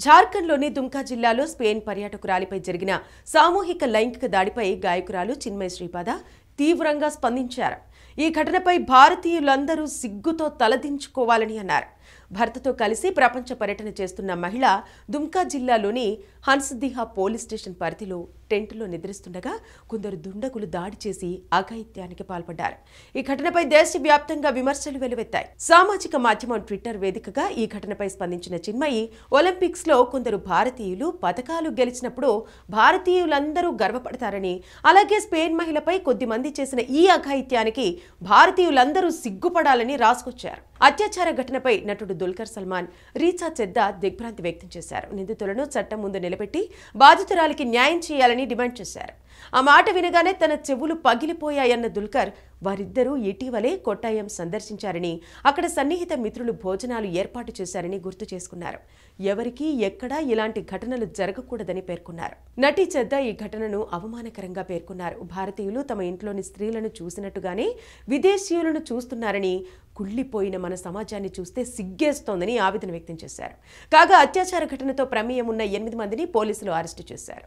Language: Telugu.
జార్ఖండ్లోని దుమ్కా జిల్లాలో స్పెయిన్ పర్యాటకురాలిపై జరిగిన సామూహిక లైంగిక దాడిపై గాయకురాలు చిన్మయి శ్రీపాద తీవ్రంగా స్పందించారు. ఈ ఘటనపై భారతీయులందరూ సిగ్గుతో తలదించుకోవాలని అన్నారు. భర్తతో కలిసి ప్రపంచ పర్యటన చేస్తున్న మహిళ దుమ్కా జిల్లాలోని హన్స్దిహా పోలీస్ స్టేషన్ పరిధిలో టెంటులో నిద్రిస్తుండగా కొందరు దుండగులు దాడి చేసి అఘాయిత్యానికి పాల్పడ్డారు. ఈ ఘటనపై దేశవ్యాప్తంగా విమర్శలు వెలువెత్తాయి. సామాజిక మాధ్యమం ట్విట్టర్ వేదికగా ఈ ఘటనపై స్పందించిన చిన్మయి, ఒలింపిక్స్ లో కొందరు భారతీయులు పతకాలు గెలిచినప్పుడు భారతీయులందరూ గర్వపడతారని, అలాగే స్పెయిన్ మహిళపై కొద్దిమంది చేసిన ఈ అఘాయిత్యానికి భారతీయులందరూ సిగ్గుపడాలని రాసుకొచ్చారు. అత్యాచార ఘటనపై నటుడు దుల్కర్ సల్మాన్, రీచా చెద్దా దిగ్భ్రాంతి వ్యక్తం చేశారు. నిందితులను చట్టం ముందు నిలబెట్టి బాధితురాలికి న్యాయం చేయాలని డిమాండ్ చేశారు. ఆ మాట వినగానే తన చెవులు పగిలిపోయాయన్న దుల్కర్, వారిద్దరూ ఇటీవలే కొట్టాయం సందర్శించారని, అక్కడ సన్నిహిత మిత్రులు భోజనాలు ఏర్పాటు చేశారని గుర్తు చేసుకున్నారు. ఎవరికీ ఎక్కడా ఇలాంటి ఘటనలు జరగకూడదని పేర్కొన్నారు. నటి చెద్దా ఈ ఘటనను అవమానకరంగా పేర్కొన్నారు. భారతీయులు తమ ఇంట్లోని స్త్రీలను చూసినట్టుగానే విదేశీయులను చూస్తున్నారని, కుళ్లిపోయిన మన సమాజాన్ని చూస్తే సిగ్గేస్తోందని ఆవేదన వ్యక్తం చేశారు. కాగా అత్యాచార ఘటనతో ప్రమేయం ఉన్న 8 మందిని పోలీసులు అరెస్టు చేశారు.